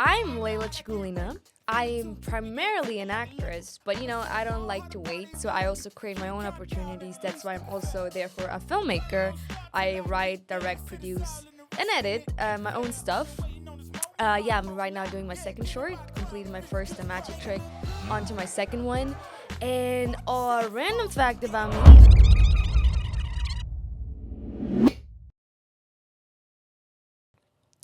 I'm Leyla Chykulina. I'm primarily an actress, but I don't like to wait, so I also create my own opportunities. That's why I'm also therefore a filmmaker. I write, direct, produce, and edit my own stuff. I'm right now doing my second short, completed my first, The Magic Trick, onto my second one. And a random fact about me.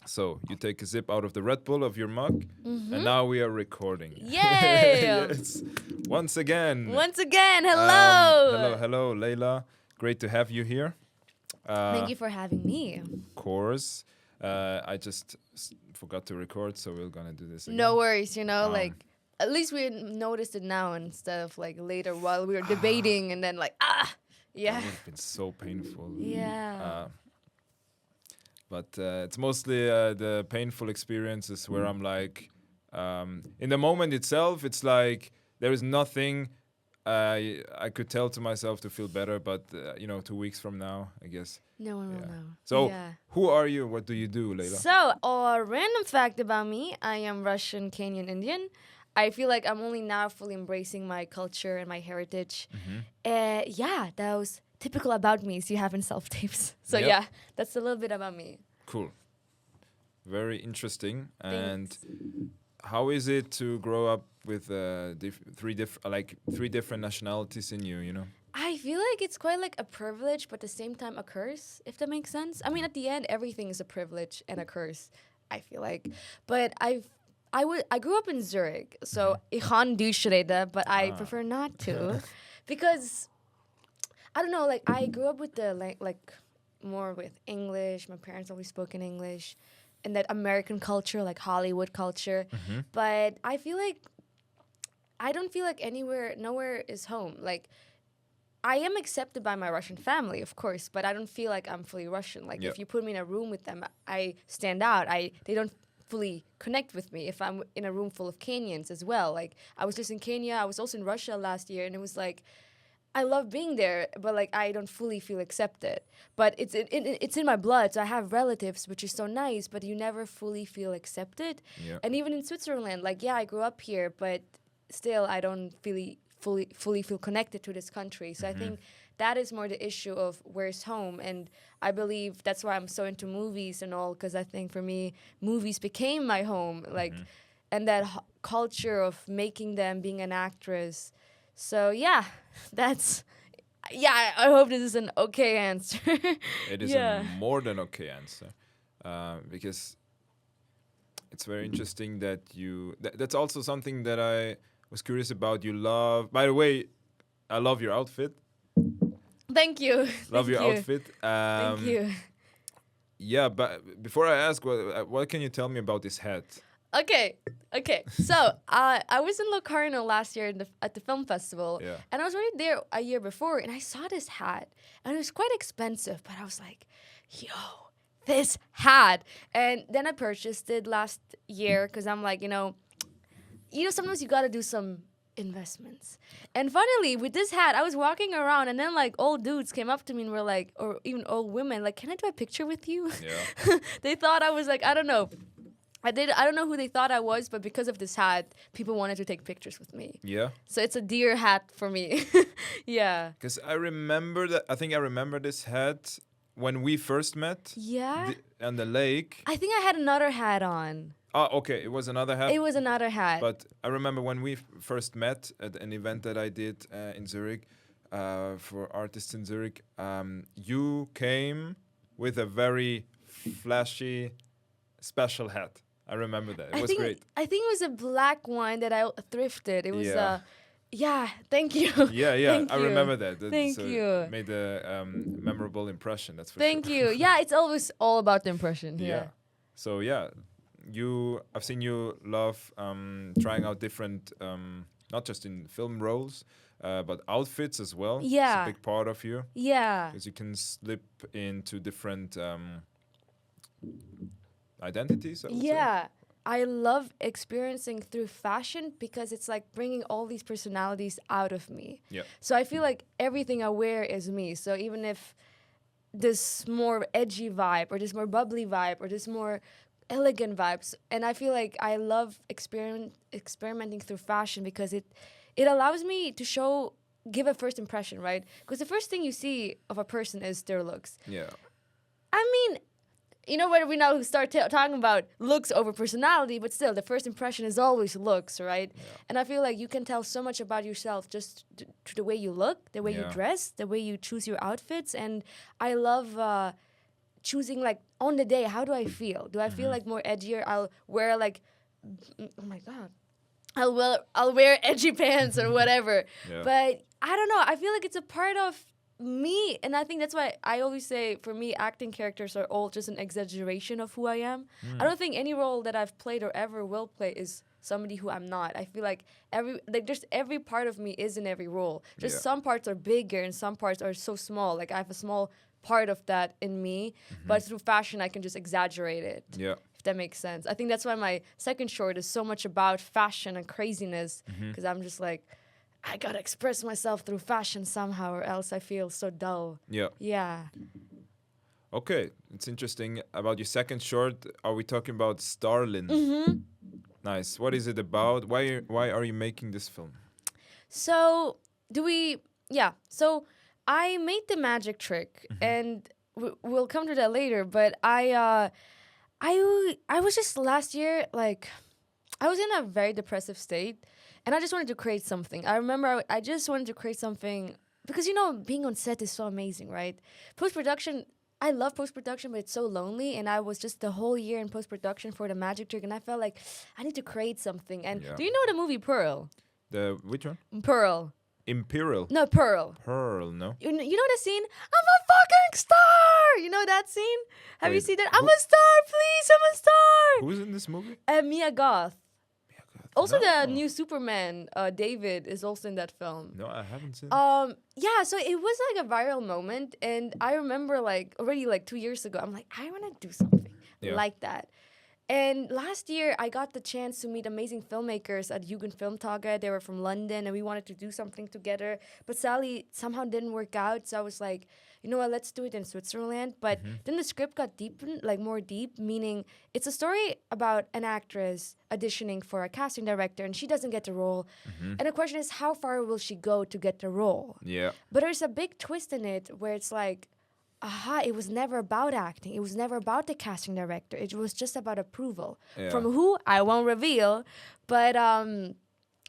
So you take a sip out of the Red Bull of your mug, and now we are recording. Yay! Yes. Once again. Once again, hello! Hello, Leyla. Great to have you here. Thank you for having me. Of course. I just forgot to record, so we're gonna do this again. No worries, at least we noticed it now instead of later while we were debating and then yeah. It would have been so painful. Yeah. But it's mostly the painful experiences where I'm in the moment itself, it's like there is nothing I could tell to myself to feel better. But 2 weeks from now, I guess. No one will know. So, yeah. Who are you? What do you do, Leyla? So, a random fact about me: I am Russian, Kenyan, Indian. I feel like I'm only now fully embracing my culture and my heritage. That was typical about me, so you have in self-tapes. So Yep. that's a little bit about me. Cool. Very interesting. Thanks. And how is it to grow up with three different nationalities in you? I feel like it's quite like a privilege, but at the same time a curse, if that makes sense. I mean, at the end, everything is a privilege and a curse, I feel like. But I grew up in Zurich, so ich kann Deutsch reden, but I prefer not to. Because, I don't know, I grew up with the, more with English. My parents always spoke in English. And that American culture, like Hollywood culture. But I feel like, I don't feel like nowhere is home. I am accepted by my Russian family, of course, but I don't feel like I'm fully Russian. If you put me in a room with them, I stand out. They don't fully connect with me if I'm in a room full of Kenyans as well. I was just in Kenya. I was also in Russia last year, and it was I love being there, but I don't fully feel accepted. But it's in my blood, so I have relatives, which is so nice, but you never fully feel accepted. Yeah. And even in Switzerland, I grew up here, but still I don't fully feel connected to this country. So I think that is more the issue of where's home. And I believe that's why I'm so into movies and all, because I think for me, movies became my home. And that culture of making them, being an actress. So I hope this is an okay answer. It is a more than okay answer. Because it's very interesting that that's also something that I was curious about. You love, by the way, I love your outfit. Thank you. Love your outfit. Thank you. Yeah, but before I ask, what can you tell me about this hat? Okay. So I was in Locarno last year at the film festival, and I was already there a year before, and I saw this hat, and it was quite expensive, but I was like, yo, this hat. And then I purchased it last year because I'm like, sometimes you got to do some investments. And funnily, with this hat, I was walking around, and then old dudes came up to me and were like, or even old women, can I do a picture with you? Yeah. They thought I was I don't know. I don't know who they thought I was, but because of this hat, people wanted to take pictures with me. Yeah. So it's a dear hat for me. Yeah. Because I think I remember this hat when we first met. Yeah. On the lake. I think I had another hat on. Oh, okay. It was another hat? It was another hat. But I remember when we first met at an event that I did in Zurich for artists in Zurich, you came with a very flashy, special hat. I remember that. It was great. I think it was a black one that I thrifted. It was thank you. Yeah. Thank I you. remember that. Thank you. Made a memorable impression. That's for Thank sure. you. Yeah, it's always all about the impression. Yeah. So I've seen you love trying out different, not just in film roles, but outfits as well. Yeah. It's a big part of you. Yeah. Because you can slip into different identities, I would say. I love experiencing through fashion because it's bringing all these personalities out of me. Yeah. So I feel like everything I wear is me. So even if this more edgy vibe or this more bubbly vibe or this more elegant vibes, and I feel like I love experimenting through fashion because it allows me to give a first impression, right? Because the first thing you see of a person is their looks. Yeah. I mean, you know, when we now start talking about looks over personality, but still, the first impression is always looks, right? Yeah. And I feel like you can tell so much about yourself just to the way you look, the way you Yeah. dress, the way you choose your outfits. And I love choosing, like, on the day, how do I feel? Do I feel like more edgier? I'll wear like, oh my God. I'll wear edgy pants or whatever. Yeah. But I don't know. I feel like it's a part of me, and I think that's why I always say, for me, acting characters are all just an exaggeration of who I am. I don't think any role that I've played or ever will play is somebody who I'm not. I feel like just every part of me is in every role. Just Yeah. some parts are bigger and some parts are so small. Like I have a small part of that in me, but through fashion I can just exaggerate it. Yeah. If that makes sense. I think that's why my second short is so much about fashion and craziness, because I'm just like, I gotta express myself through fashion somehow, or else I feel so dull. Yeah. Yeah. Okay, it's interesting. About your second short, are we talking about Starlin? Nice. What is it about? Why are you making this film? So So I made the magic trick, and we'll come to that later. But I was just last year, like, I was in a very depressive state, and I just wanted to create something. I remember I just wanted to create something because, you know, being on set is so amazing, right? Post-production, I love post-production, but it's so lonely, and I was just the whole year in post-production for the magic trick, and I felt like I need to create something. And Yeah. do you know the movie Pearl? Which one? Pearl. Imperial. No, Pearl. Pearl, no? You know the scene? I'm a fucking star! You know that scene? Have you Wait, seen that? I'm a star, please, I'm a star! Who's in this movie? Mia Goth. Also, No. the new Superman, David, is also in that film. No, I haven't seen. Yeah, so it was like a viral moment, and I remember, like, already like 2 years ago, I'm like, I want to do something like that. And last year, I got the chance to meet amazing filmmakers at Jugend Filmtage. They were from London, and we wanted to do something together. But sadly, somehow didn't work out. So I was like, you know what, let's do it in Switzerland. But then the script got more deep, meaning it's a story about an actress auditioning for a casting director, and she doesn't get the role. And the question is, how far will she go to get the role? Yeah. But there's a big twist in it where it's like, it was never about acting. It was never about the casting director. It was just about approval. Yeah. From who, I won't reveal. But, and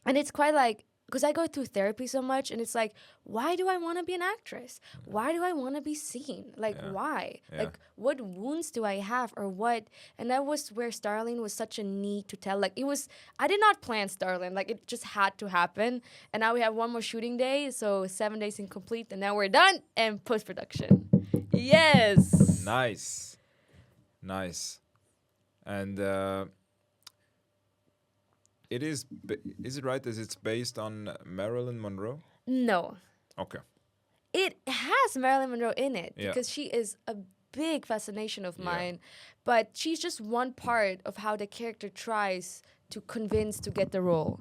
it's quite like, because I go through therapy so much, and it's like, why do I want to be an actress? Why do I want to be seen? Like, why? Yeah. Like, what wounds do I have, or what? And that was where Starling was such a need to tell. Like, it was, I did not plan Starling. Like, it just had to happen. And now we have one more shooting day, so 7 days incomplete, and now we're done, and post-production. Yes. Nice. And is it right that it's based on Marilyn Monroe? No. Okay. It has Marilyn Monroe in it Yeah. because she is a big fascination of mine, but she's just one part of how the character tries to convince to get the role.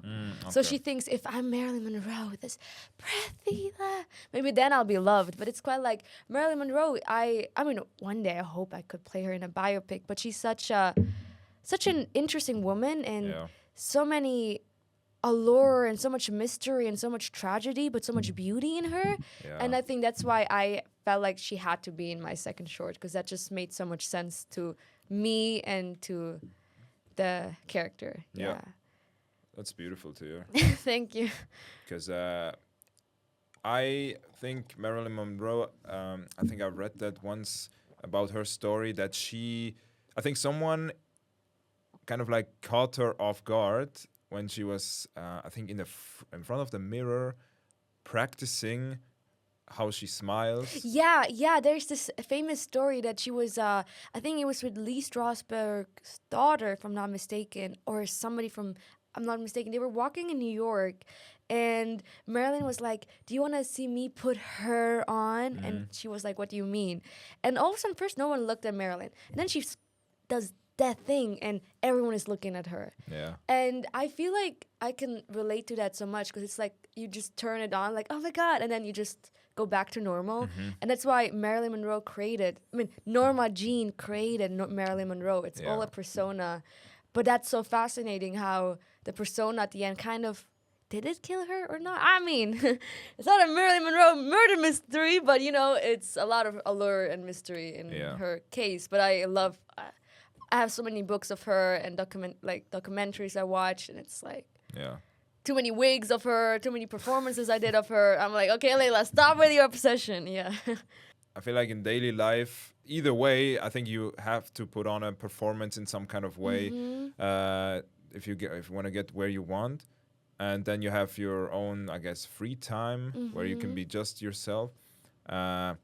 So Okay. she thinks, if I'm Marilyn Monroe with this breathy, maybe then I'll be loved. But it's quite like Marilyn Monroe. I mean, one day I hope I could play her in a biopic. But she's such an interesting woman, and so many allure and so much mystery and so much tragedy, but so much beauty in her. Yeah. And I think that's why I felt like she had to be in my second short, because that just made so much sense to me and to the character. Yeah. That's beautiful to hear. Thank you. Because I think Marilyn Monroe, I think I read that once about her story, that I think someone kind of like caught her off guard when she was, I think, in front of the mirror practicing how she smiles. Yeah. There's this famous story that she was, I think it was with Lee Strasberg's daughter, if I'm not mistaken, or somebody from, I'm not mistaken. They were walking in New York, and Marilyn was like, do you want to see me put her on? And she was like, what do you mean? And all of a sudden, first, no one looked at Marilyn. And then she does that thing, and everyone is looking at her. Yeah. And I feel like I can relate to that so much, because it's like you just turn it on, like, oh my God, and then you just go back to normal. Mm-hmm. And that's why Marilyn Monroe Norma Jean created Marilyn Monroe. It's all Yeah. a persona. But that's so fascinating how the persona at the end kind of, did it kill her or not? I mean, it's not a Marilyn Monroe murder mystery, but it's a lot of allure and mystery in her case. But I have so many books of her and documentaries I watch, and it's like too many wigs of her, too many performances I did of her. I'm like, okay, Leyla, stop with your obsession. Yeah. I feel like in daily life, either way, I think you have to put on a performance in some kind of way. If you want to get where you want, and then you have your own, I guess, free time where you can be just yourself. And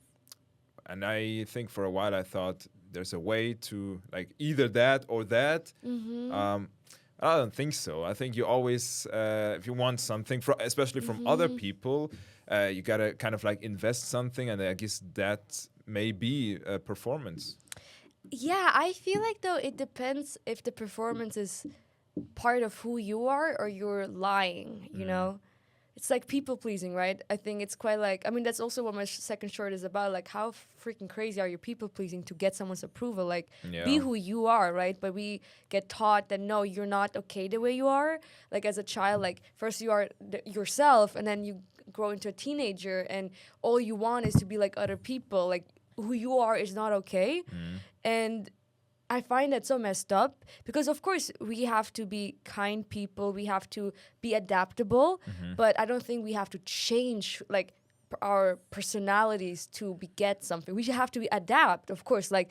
I think for a while I thought there's a way to like either that or that. I don't think so. I think you always, if you want something, especially from other people, you gotta kind of like invest something, and I guess that may be a performance. Yeah, I feel like though it depends if the performance is part of who you are or you're lying, you know? It's like people pleasing, right? I think it's quite like, that's also what my second short is about. Like, how freaking crazy are you people pleasing to get someone's approval? Like, be who you are, right? But we get taught that no, you're not okay the way you are. Like, as a child, like, first you are yourself, and then you grow into a teenager, and all you want is to be like other people. Like, who you are is not okay. And I find that so messed up because, of course, we have to be kind people. We have to be adaptable. But I don't think we have to change, like, our personalities to beget something. We should have to adapt, of course, and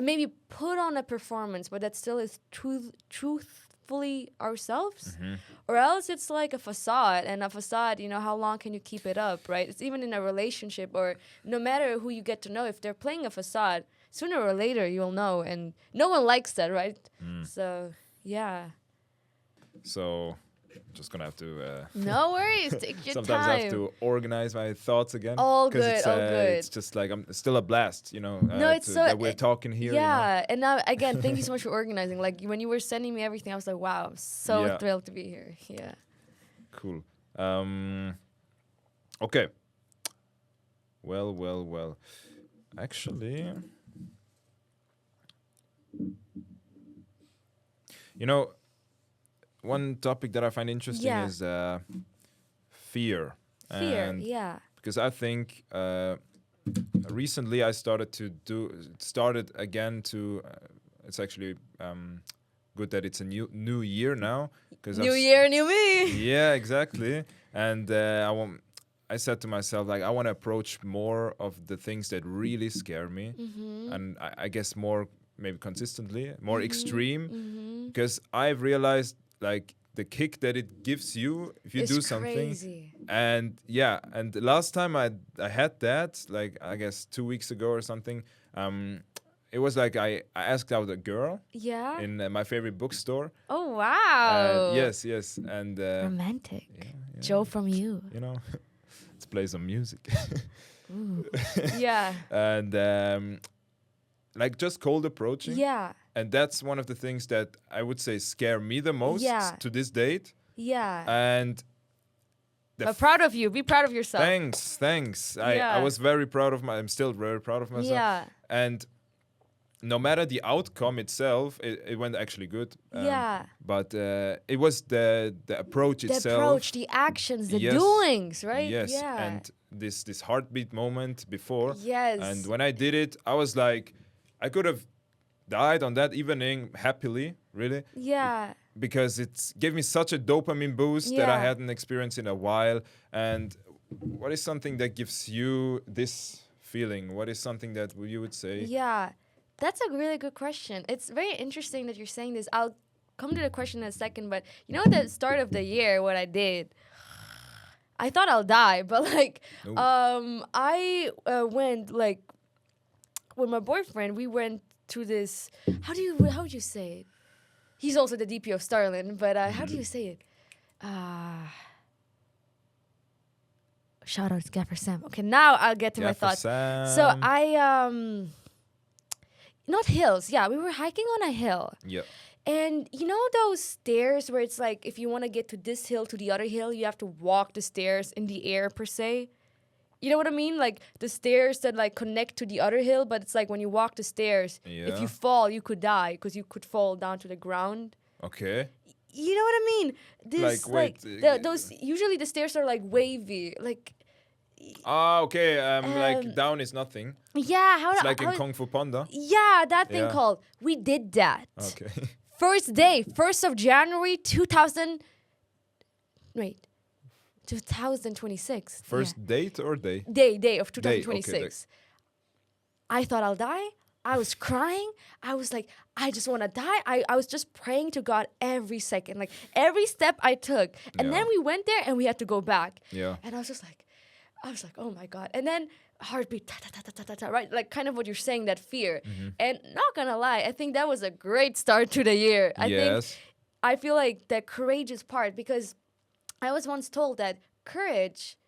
maybe put on a performance, but that still is truthfully ourselves. Or else it's like a facade, and a facade, how long can you keep it up, right? It's even in a relationship, or no matter who you get to know, if they're playing a facade, sooner or later you'll know, and no one likes that, right? So, yeah. So, just gonna have to. No worries, take your sometimes time. I have to organize my thoughts again. All good, it's, all good. It's just like it's still a blast, No, it's that we're talking here. Yeah, and now again, thank you so much for organizing. Like when you were sending me everything, I was like, wow, I'm so thrilled to be here. Yeah. Cool. Okay. Well. Actually, one topic that I find interesting is fear. Fear, yeah. Because I think recently I started again to. It's actually good that it's a new year now. New year, new me. Yeah, exactly. And I said to myself, like, I want to approach more of the things that really scare me, and I guess more maybe consistently, more extreme, because I've realized like the kick that it gives you if you do something. Crazy. And the last time I had that, like I guess 2 weeks ago or something, it was like I asked out a girl in my favorite bookstore. Oh wow! Yes, and romantic. Joe from you. Let's play some music. Ooh. Yeah. And like just cold approaching. Yeah. And that's one of the things that I would say scare me the most to this date. Yeah. And I'm proud of you. Be proud of yourself. Thanks. I was very proud of I'm still very proud of myself. Yeah. And no matter the outcome itself, it went actually good. But it was the approach itself. The approach, the actions, the doings, right? Yes. Yeah. And this heartbeat moment before. Yes. And when I did it, I was like, I could have died on that evening happily, really. Yeah. Because it gave me such a dopamine boost that I hadn't experienced in a while. And what is something that gives you this feeling? What is something that you would say? Yeah. That's a really good question. It's very interesting that you're saying this. I'll come to the question in a second, but at the start of the year, what I did, I thought I'll die, but I went with my boyfriend. We went to this. How would you say it? He's also the DP of Starlin, but how do you say it? Shout out to Gaffer Sam. Okay, now I'll get to my thoughts. Sam. So I not hills. Yeah, we were hiking on a hill. Yeah. And those stairs where it's like if you want to get to this hill to the other hill, you have to walk the stairs in the air per se. you know what I mean? Like the stairs that like connect to the other hill, but it's like when you walk the stairs, if Yeah. you fall, you could die because you could fall down to the ground. Okay. You know what I mean? This Like, wait, those usually the stairs are like wavy, like Okay. Like um, down is nothing. yeah. It's like in Kung Fu Panda. yeah, that thing Yeah. called. We did that. Okay. First day, 1st of January, 2026. First date or day? Day of Day, okay, 2026. I thought I'll die. I was crying. I was like, I just want to die. I was just praying to God every second, like every step I took. And Yeah. then we went there and we had to go back. Yeah. And I was like, oh my God. And then heartbeat, ta, ta, ta, ta, ta, ta, ta, right? Like kind of what you're saying, that fear. Mm-hmm. And not gonna lie, I think that was a great start to the year. Yes. I feel like the courageous part, because I was once told that courage,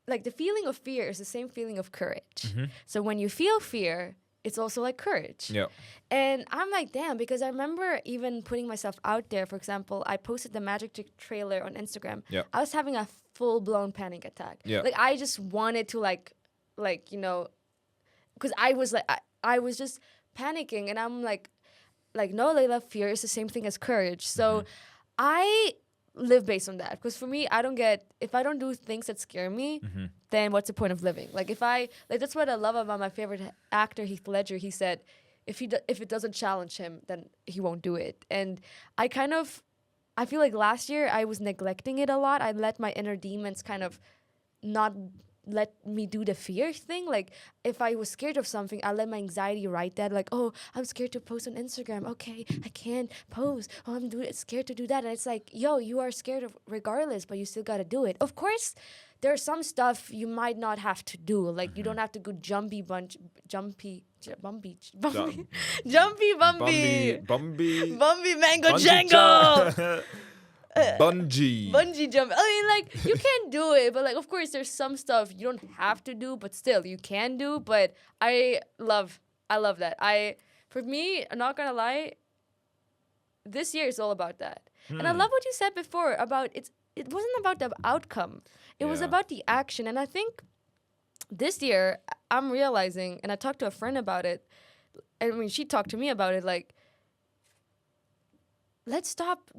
like the feeling of fear is the same feeling of courage. Mm-hmm. So when you feel fear, it's also like courage. Yeah. And I'm like, damn, because I remember even putting myself out there. For example, I posted the Magic Trick trailer on Instagram. Yeah. I was having a full-blown panic attack. Yeah. Like I just wanted to like you know, because I was like, I was just panicking, and I'm like no, Leyla, fear is the same thing as courage. So I live based on that, because for me, if I don't do things that scare me, then what's the point of living? Like if I like, that's what I love about my favorite actor, Heath Ledger. He said if it doesn't challenge him, then he won't do it. And I feel like last year I was neglecting it a lot. I let my inner demons kind of not let me do the fear thing. Like if I was scared of something, I let my anxiety write that, like, oh, I'm scared to post on Instagram, okay, I can't post, oh, I'm scared to do that. And it's like, yo, you are scared of regardless, but you still gotta do it. Of course there's some stuff you might not have to do, like you don't have to go jumpy Bumby Bumby Mango Django Bungee jump. I mean, like you can do it, but like of course there's some stuff you don't have to do, but still you can do. But I love that. For me, I'm not gonna lie, this year is all about that. And I love what you said before about it wasn't about the outcome. It was Yeah. about the action. And I think this year I'm realizing, and I talked to a friend about it. I mean, she talked to me about it, like, let's stop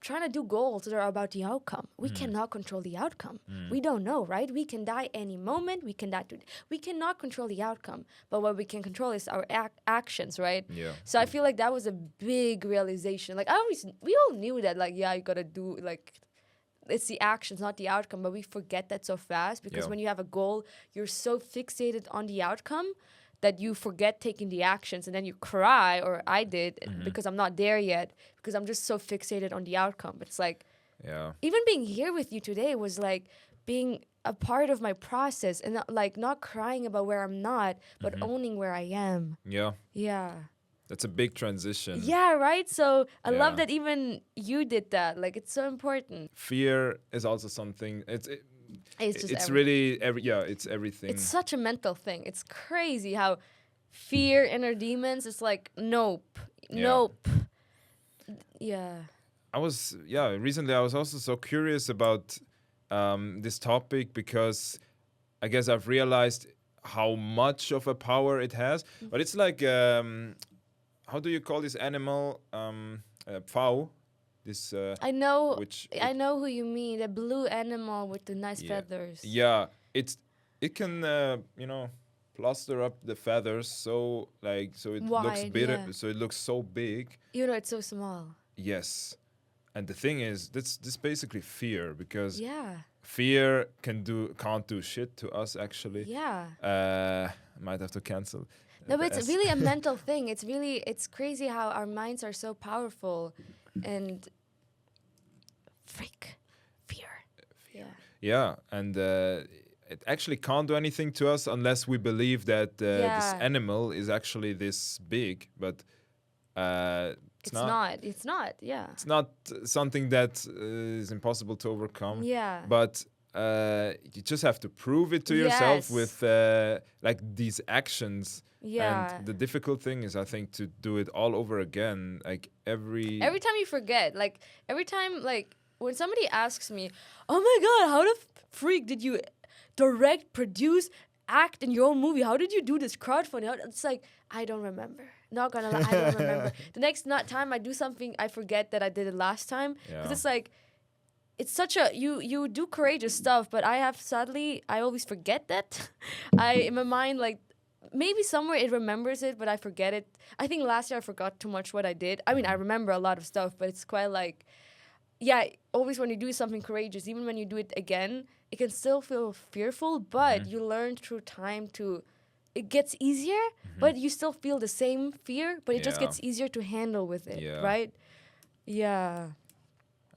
trying to do goals that are about the outcome. We cannot control the outcome. We don't know, right? We can die any moment. We cannot control the outcome. But what we can control is our actions, right? Yeah. So I feel like that was a big realization. Like we all knew that, like, yeah, you gotta do, like, it's the actions, not the outcome. But we forget that so fast, because Yeah. when you have a goal, you're so fixated on the outcome that you forget taking the actions, and then you cry, or I did, because I'm not there yet, because I'm just so fixated on the outcome. It's like, Yeah. even being here with you today was like being a part of my process, and not crying about where I'm not, but owning where I am. Yeah. Yeah. That's a big transition. Yeah, right? So I love Yeah. that even you did that. Like, it's so important. Fear is also something. It's just It's everything. really it's everything. It's such a mental thing. It's crazy how fear, inner demons, it's like, nope. Yeah. Recently I was also so curious about this topic, because I guess I've realized how much of a power it has. But it's like, how do you call this animal? Pfau. This I know which I know who you mean. The blue animal with the nice Yeah. feathers. Yeah, it can plaster up the feathers so it looks Wide, bitter, yeah. so it looks so big. You know, it's so small. Yes, and the thing is, this basically fear, because Yeah. fear can't do shit to us actually. Yeah. Might have to cancel. No, the but it's S. really a mental thing. It's crazy how our minds are so powerful, and fear. Yeah. Yeah, and it actually can't do anything to us unless we believe that this Yeah. animal is actually this big, but it's not. It's not. Yeah. It's not something that is impossible to overcome. Yeah. But you just have to prove it to yourself Yes. with like these actions. Yeah. And the difficult thing is, I think, to do it all over again, like every Every time you forget, like every time, like when somebody asks me, "Oh my God, how the freak did you direct, produce, act in your own movie. How did you do this crowdfunding? It's like, I don't remember. Not gonna lie, I don't remember. The next time I do something, I forget that I did it last time. Because it's like, it's such a, you do courageous stuff, but sadly, I always forget that. In my mind, like, maybe somewhere it remembers it, but I forget it. I think last year I forgot too much what I did. I mean, I remember a lot of stuff, but it's quite like, always when you do something courageous, even when you do it again, it can still feel fearful, but you learn through time it gets easier, but you still feel the same fear, but it just gets easier to handle with it, right? Yeah.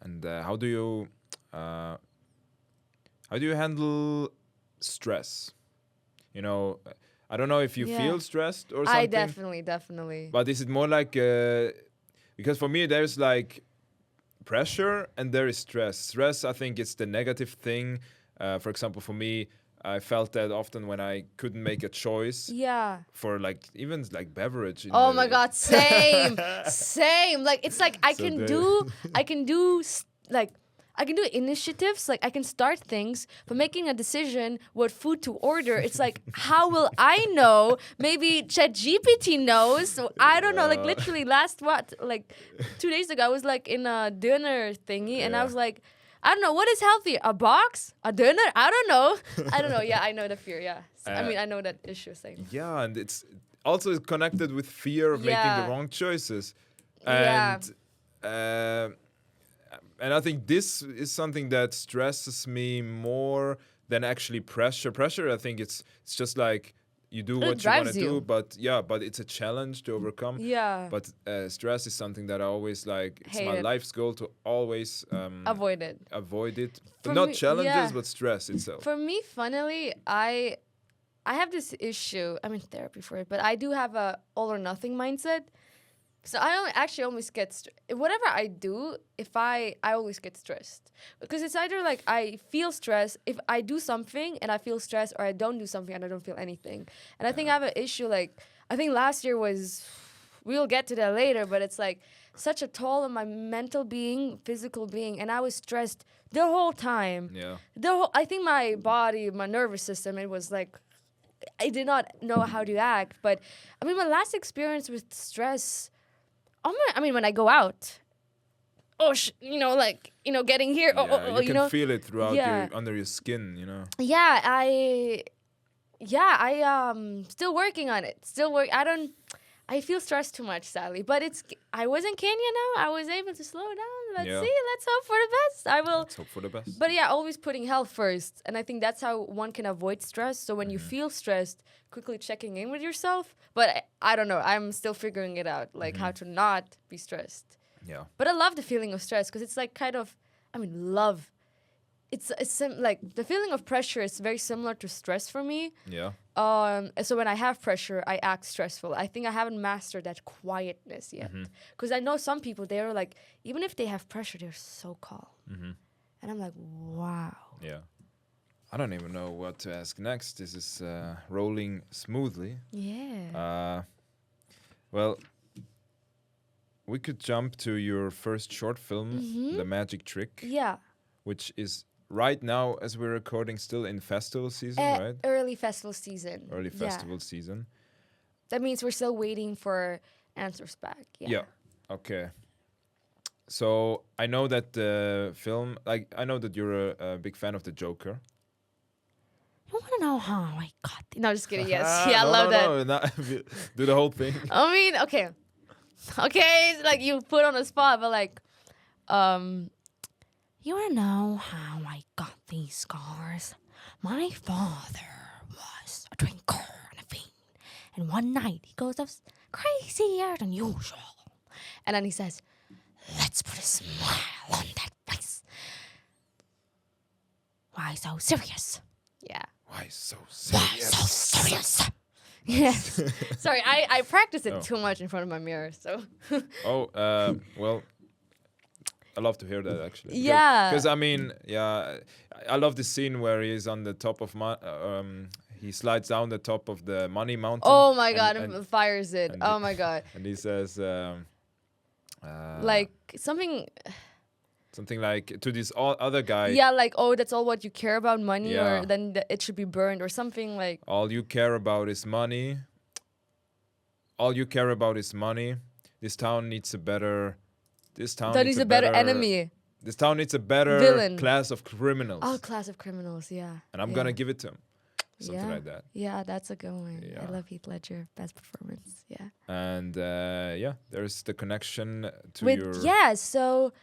And how do you handle stress? You know, I don't know if you feel stressed or something. I definitely. But is it more like because for me there's like pressure and there is stress. Stress, I think it's the negative thing. For example, for me, I felt that often when I couldn't make a choice. Yeah. For like even like beverage. Oh my God, same. Like it's like I can do initiatives, like I can start things, but making a decision what food to order, it's like, how will I know? Maybe ChatGPT knows. So I don't know. Like literally like 2 days ago, I was like in a dinner thingy, and I was like, I don't know, what is healthy? A box? A dinner? I don't know. Yeah, I know the fear. Yeah, I know that issue. Same. Yeah, and it's also connected with fear of making the wrong choices, and and I think this is something that stresses me more than actually pressure. Pressure, I think it's just like you do what you want to do, but it's a challenge to overcome. Yeah. But stress is something that I always like. It's my life's goal to always avoid it. But not challenges, but stress itself. For me, funnily, I have this issue. I'm in therapy for it, but I do have a all or nothing mindset. So I almost get whatever I do. If I always get stressed, because it's either like I feel stress if I do something and I feel stressed, or I don't do something and I don't feel anything. And I think I have an issue. Like I think last year we'll get to that later, but it's like such a toll on my mental being, physical being, and I was stressed the whole time. Yeah. I think my body, my nervous system, it was like I did not know how to act. But I mean, my last experience with stress. When I go out, getting here. You can feel it throughout under your skin, you know. Yeah, I still working on it. I feel stressed too much, sadly. But I was in Kenya now. I was able to slow down. Let's see. Let's hope for the best. Let's hope for the best. But yeah, always putting health first. And I think that's how one can avoid stress. So when you feel stressed, quickly checking in with yourself. But I don't know. I'm still figuring it out, like how to not be stressed. Yeah. But I love the feeling of stress because it's like kind of, love. It's like the feeling of pressure is very similar to stress for me. Yeah. So when I have pressure, I act stressful. I think I haven't mastered that quietness yet. Because I know some people, they're like, even if they have pressure, they're so calm. And I'm like, wow. Yeah. I don't even know what to ask next. This is rolling smoothly. Yeah. Well, we could jump to your first short film, The Magic Trick. Yeah. Which is right now, as we're recording, still in festival season, right? Early festival season. Early festival season. That means we're still waiting for answers back. Yeah. Okay. So I know that the film, I know that you're a big fan of the Joker. You want to know how I got it? No, just kidding. Yes. I love that. No, do the whole thing. Okay. It's like you put on the spot, but like, you want to know how I got these scars? My father was a drinker and a fiend. And one night he goes up crazier than usual. And then he says, let's put a smile on that face. Why so serious? Yeah. Why so serious? Yes. Sorry, I practice it too much in front of my mirror, so. Well, I love to hear that, actually. Yeah. Because, I love the scene where he's on the top of he slides down the top of the money mountain. Oh my God, and fires it. Oh my God. And he says, like something, Something like to this other guy. Yeah, like, oh, that's all what you care about, money, Yeah. or then it should be burned or something like. All you care about is money. All you care about is money. This town needs a better. This town That needs is a better enemy. This town needs a better Villain. class of criminals. Oh, class of criminals, yeah. And I'm yeah. gonna give it to him. Something yeah. like that. Yeah, that's a good one. Yeah. I love Heath Ledger, best performance. Yeah. And there's the connection to With your. yeah, so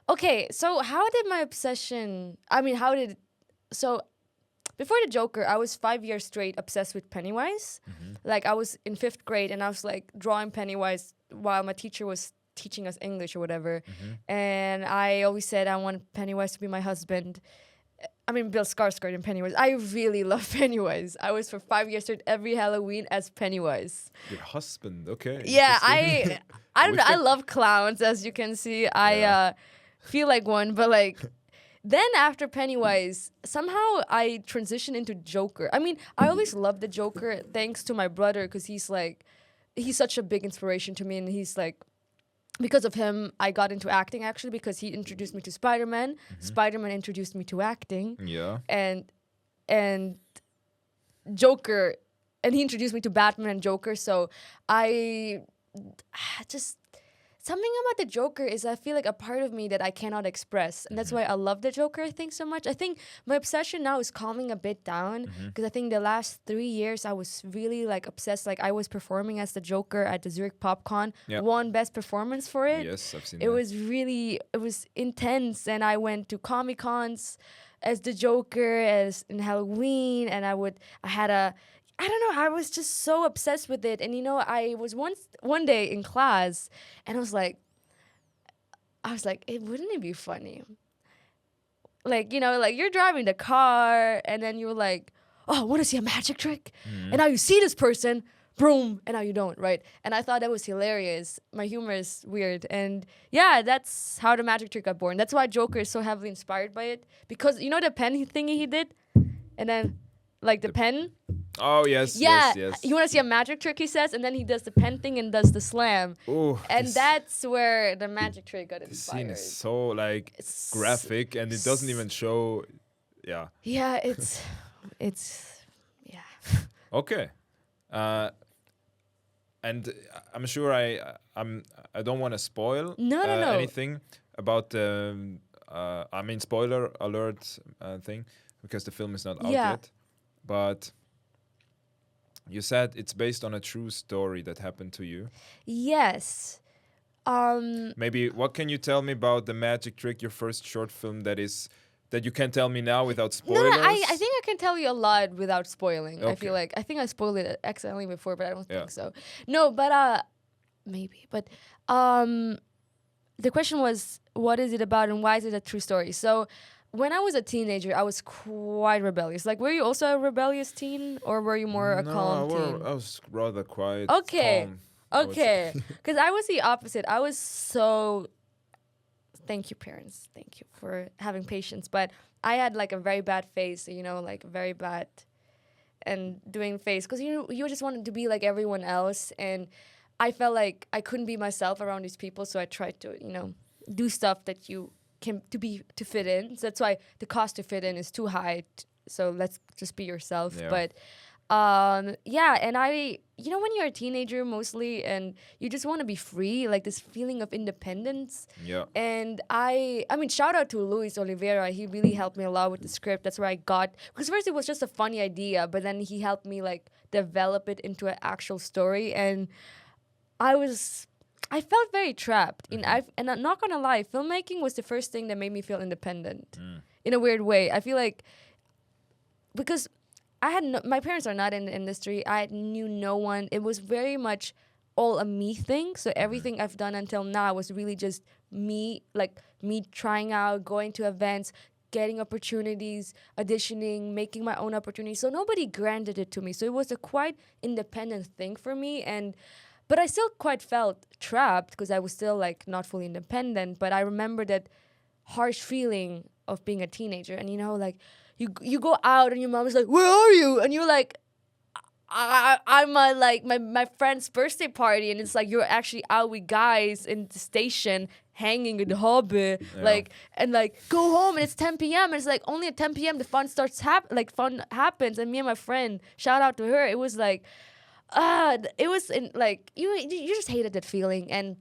okay, so how did my obsession? I mean, how did so? Before the Joker, I was 5 years straight obsessed with Pennywise. Like I was in 5th grade and I was like drawing Pennywise while my teacher was teaching us English or whatever. And I always said I want Pennywise to be my husband. I mean, Bill Skarsgård and Pennywise. I really love Pennywise. I was for 5 years straight every Halloween as Pennywise. Your husband, okay. Yeah, interesting. I don't know. I love clowns, as you can see. I feel like one, but like then after Pennywise, somehow I transitioned into Joker. I mean, I always loved the Joker thanks to my brother because he's such a big inspiration to me, and he's like. Because of him, I got into acting actually because he introduced me to Spider-Man. Spider-Man introduced me to acting. Yeah. And Joker, and he introduced me to Batman and Joker. So I just something about the Joker is I feel like a part of me that I cannot express, and that's why I love the Joker. I think so much. I think my obsession now is calming a bit down because I think the last 3 years I was really like obsessed. Like I was performing as the Joker at the Zurich PopCon, won best performance for it. Yes, I've seen It was intense, and I went to Comic Cons as the Joker, as in Halloween, and I don't know, I was just so obsessed with it. And I was one day in class and I was like, wouldn't it be funny? Like, like you're driving the car and then you were like, oh, want to see a magic trick? And now you see this person, boom, and now you don't, right? And I thought that was hilarious. My humor is weird. And yeah, that's how the magic trick got born. That's why Joker is so heavily inspired by it. Because the pen thingy he did? And then, like the pen? Oh, yes, yeah, yes. You want to see a magic trick, he says, and then he does the pen thing and does the slam. Ooh, and that's where the magic trick got The inspired. scene is so like graphic and it doesn't even show. Yeah. Yeah, it's yeah. Okay. And I'm sure I don't want to spoil No. anything about the spoiler alert thing because the film is not out yet. But you said it's based on a true story that happened to you. Yes. Maybe what can you tell me about the magic trick, your first short film that you can tell me now without spoilers? No, I think I can tell you a lot without spoiling. Okay. I feel like I think I spoiled it accidentally before, but I don't think so. No, but maybe. But the question was, what is it about and why is it a true story? So when I was a teenager, I was quite rebellious. Like, were you also a rebellious teen, or were you more a calm teen? I was rather quiet. Okay. Calm, Okay. Because I was the opposite. I was so... Thank you, parents. Thank you for having patience. But I had, like, a very bad face, like, very bad... And doing face. Because, you just wanted to be like everyone else. And I felt like I couldn't be myself around these people. So I tried to, do stuff that you... to fit in. So that's why the cost to fit in is too high. So let's just be yourself. Yeah. But and I when you're a teenager mostly and you just want to be free, like this feeling of independence. Yeah. And I mean shout out to Luis Oliveira. He really helped me a lot with the script. That's where I got, because first it was just a funny idea, but then he helped me like develop it into an actual story, and I felt very trapped. And I'm not gonna lie, filmmaking was the first thing that made me feel independent in a weird way. I feel like because my parents are not in the industry. I knew no one. It was very much all a me thing. So everything I've done until now was really just me trying out, going to events, getting opportunities, auditioning, making my own opportunities. So nobody granted it to me. So it was a quite independent thing for me. But I still quite felt trapped because I was still like not fully independent. But I remember that harsh feeling of being a teenager. And like you go out and your mom is like, where are you? And you're like, I'm at like my friend's birthday party, and it's like you're actually out with guys in the station hanging in the hobby, like, and like go home, and it's 10 p.m. and it's like only at 10 p.m. the fun starts fun happens, and me and my friend, shout out to her, it was like it was in like you just hated that feeling. And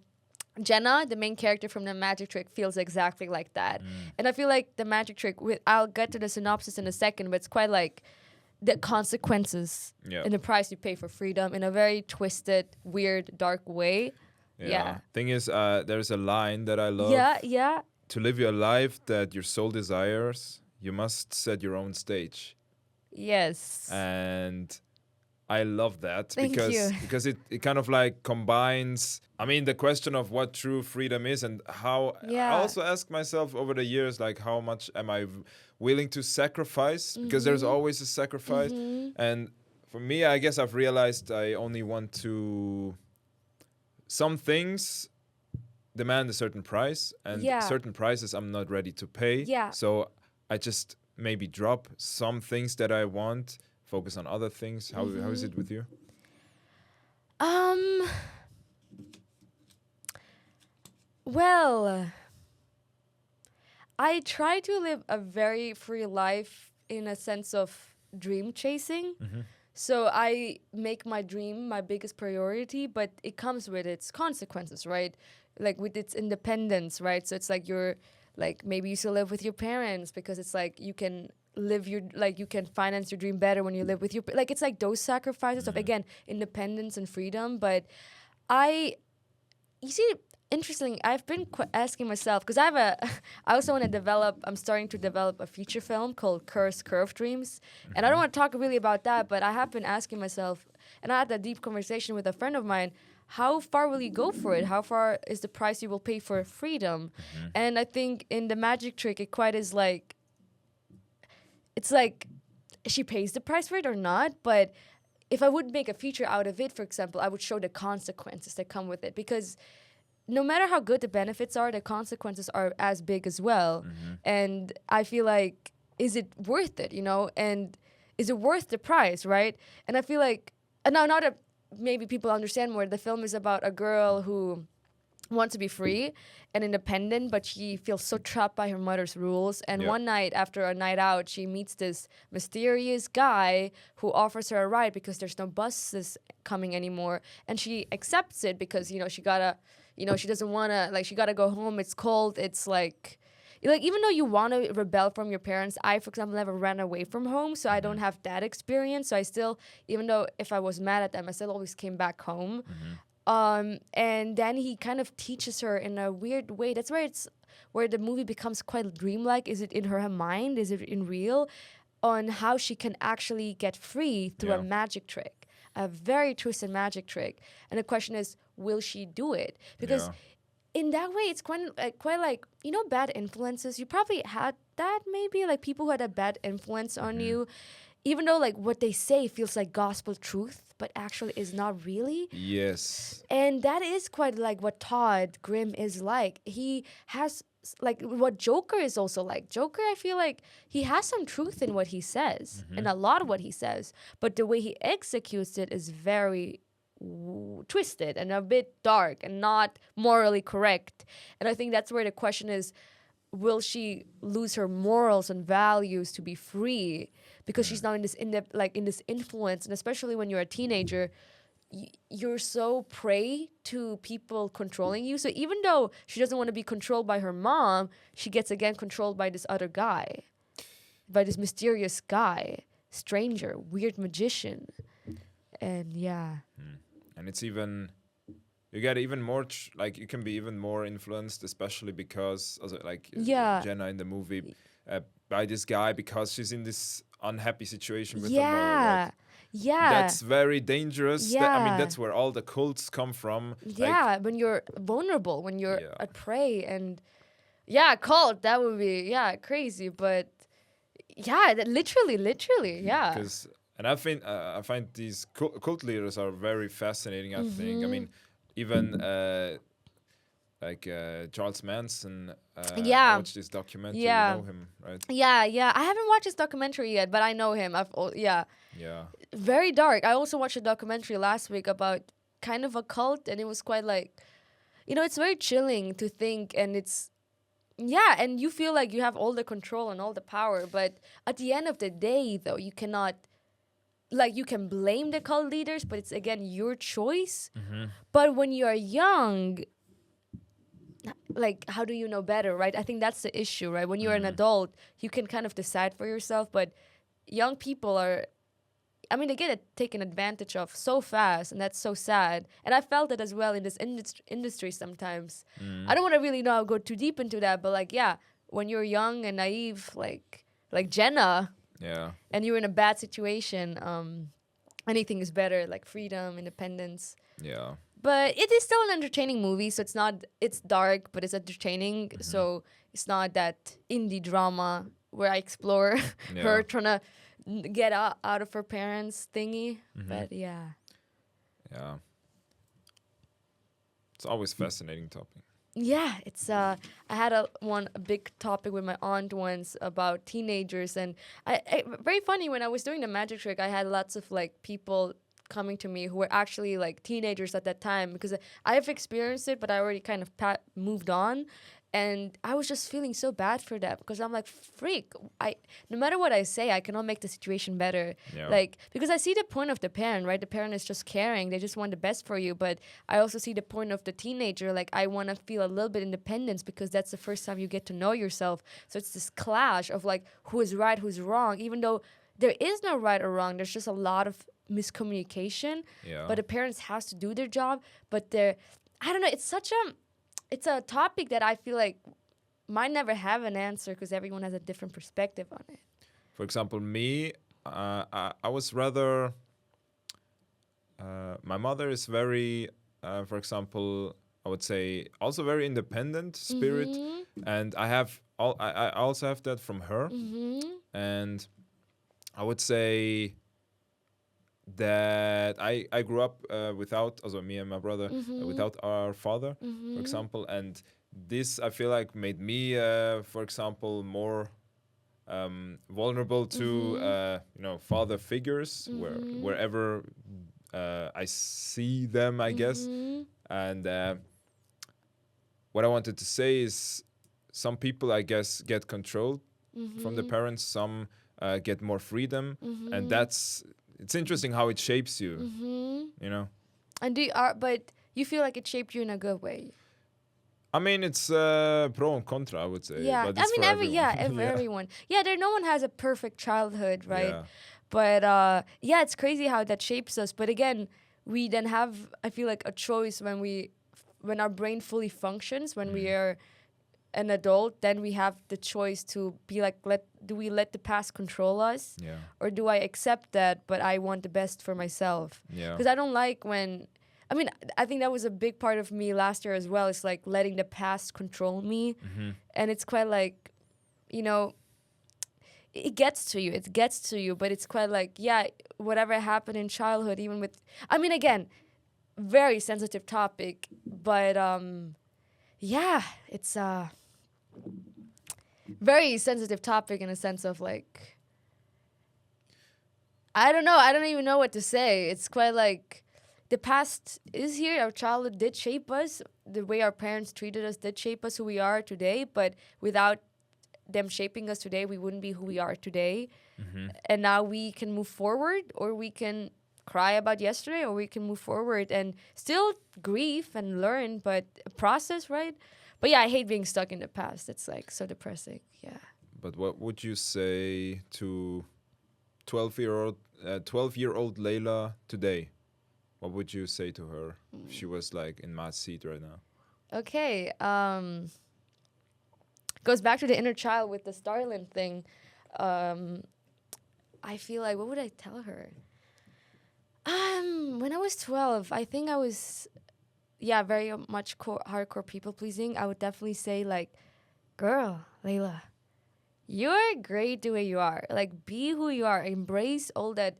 Jenna, the main character from the magic trick, feels exactly like that. And I feel like the magic trick, I'll get to the synopsis in a second, but it's quite like the consequences and the price you pay for freedom in a very twisted, weird, dark way. Yeah. Thing is, there's a line that I love. Yeah. To live your life that your soul desires, you must set your own stage. Yes. And I love that. Thank you. Because it kind of like combines, I mean, the question of what true freedom is, and how I also ask myself over the years, like, how much am I willing to sacrifice? Because there's always a sacrifice. And for me, I guess I've realized I only want to, some things demand a certain price, and certain prices I'm not ready to pay. So I just maybe drop some things that I want, focus on other things. How is it with you? Well, I try to live a very free life in a sense of dream chasing. So I make my dream my biggest priority, but it comes with its consequences, right? Like with its independence, right? So it's like you're like, maybe you still live with your parents because it's like you can live your, like you can finance your dream better when you live with your, like it's like those sacrifices of, again, independence and freedom. But you see, interesting, I've been asking myself, because I also want to I'm starting to develop a feature film called Curved Dreams. And I don't want to talk really about that, but I have been asking myself, and I had a deep conversation with a friend of mine, how far will you go for it? How far is the price you will pay for freedom? And I think in the magic trick, it quite is like, it's like she pays the price for it or not, but if I would make a feature out of it, for example, I would show the consequences that come with it, because no matter how good the benefits are, the consequences are as big as well. And I feel like, is it worth it, and is it worth the price, right? And I feel like, now that maybe people understand more, the film is about a girl who wants to be free and independent, but she feels so trapped by her mother's rules. And one night, after a night out, she meets this mysterious guy who offers her a ride because there's no buses coming anymore. And she accepts it because, she gotta, she doesn't wanna, like, she gotta go home. It's cold. It's like even though you want to rebel from your parents, I, for example, never ran away from home, so I don't have that experience. So I still, even though if I was mad at them, I still always came back home. And then he kind of teaches her in a weird way. That's where the movie becomes quite dreamlike. Is it in her mind? Is it in real? On how she can actually get free through a magic trick, a very twisted magic trick. And the question is, will she do it? Because in that way, it's quite like, bad influences. You probably had that, maybe, like people who had a bad influence on you, even though like what they say feels like gospel truth, but actually is not really. Yes. And that is quite like what Todd Grimm is like. He has like what Joker is also like. Joker, I feel like he has some truth in what he says, and a lot of what he says, but the way he executes it is very twisted and a bit dark and not morally correct. And I think that's where the question is, will she lose her morals and values to be free because she's now in this influence? And especially when you're a teenager, you're so prey to people controlling you. So even though she doesn't want to be controlled by her mom, she gets again controlled by this other guy, by this mysterious guy, stranger, weird magician. And and it's even, you get even more like you can be even more influenced, especially because Jenna in the movie, by this guy, because she's in this unhappy situation with her mother, right? That's very dangerous. I mean, that's where all the cults come from. When you're vulnerable, when you're a prey, and cult, that would be crazy. But that literally, And I find these cult leaders are very fascinating. I think. I mean, even Charles Manson. I watched this documentary. You know him, right? Yeah. I haven't watched this documentary yet, but I know him. very dark. I also watched a documentary last week about kind of a cult, and it was quite like, it's very chilling to think, and it's, yeah, and you feel like you have all the control and all the power, but at the end of the day, though, you cannot, like, you can blame the cult leaders, but it's again your choice. But when you are young, like, how do you know better, right? I think that's the issue, right? When you're an adult, you can kind of decide for yourself, but young people are, I mean, they get taken advantage of so fast, and that's so sad. And I felt it as well in this industry sometimes. I don't want to really go too deep into that, but like, yeah, when you're young and naive, like Jenna, Yeah. and you're in a bad situation, anything is better, like freedom, independence. Yeah. But it is still an entertaining movie, so it's dark, but it's entertaining. So it's not that indie drama where I explore her trying to get out of her parents thingy. But yeah. Yeah. It's always fascinating topic. Yeah, it's I had a big topic with my aunt once about teenagers, and I very funny, when I was doing the magic trick, I had lots of like people coming to me who were actually like teenagers at that time, because I have experienced it, but I already kind of moved on. And I was just feeling so bad for them, because I'm like, freak, no matter what I say, I cannot make the situation better. Yeah. Like, because I see the point of the parent, right? The parent is just caring. They just want the best for you. But I also see the point of the teenager. Like, I want to feel a little bit independence, because that's the first time you get to know yourself. So it's this clash of like, who is right, who's wrong, even though there is no right or wrong. There's just a lot of miscommunication. Yeah. But the parents has to do their job. But I don't know, it's a topic that I feel like might never have an answer, because everyone has a different perspective on it. For example, me, I was rather. My mother is very, for example, I would say also very independent spirit, and I also have that from her, and I would say that I grew up without, also me and my brother, without our father, for example, and this I feel like made me, for example, more vulnerable to father figures wherever I see them, I guess. And what I wanted to say is, some people, I guess, get controlled from the parents, some get more freedom, and it's interesting how it shapes you, you know. And but you feel like it shaped you in a good way? I mean, it's pro and contra, I would say. Yeah, but I it's mean, for everyone. Yeah, no one has a perfect childhood, right? Yeah. But yeah, it's crazy how that shapes us. But again, we then have, I feel like, a choice when our brain fully functions, when we are an adult, then we have the choice to be like, do we let the past control us? Yeah. Or do I accept that, but I want the best for myself? Yeah. Because I don't like when, I mean, I think that was a big part of me last year as well. It's like letting the past control me. And it's quite like, it gets to you, but it's quite like, yeah, whatever happened in childhood, even with, I mean, again, very sensitive topic, but yeah, it's a very sensitive topic in a sense of like, I don't know, I don't even know what to say. It's quite like, the past is here, our childhood did shape us, the way our parents treated us did shape us who we are today, but without them shaping us today, we wouldn't be who we are today. And now we can move forward, or we can cry about yesterday, or we can move forward and still grieve and learn, but process, right? But yeah, I hate being stuck in the past. It's like so depressing. Yeah. But what would you say to 12-year-old Leyla today? What would you say to her if she was like in my seat right now? Okay. Goes back to the inner child with the Starlin thing. I feel like, what would I tell her? When I was 12, I think I was, very much hardcore people pleasing. I would definitely say like, girl, Leyla, you're great the way you are. Like, be who you are. Embrace all that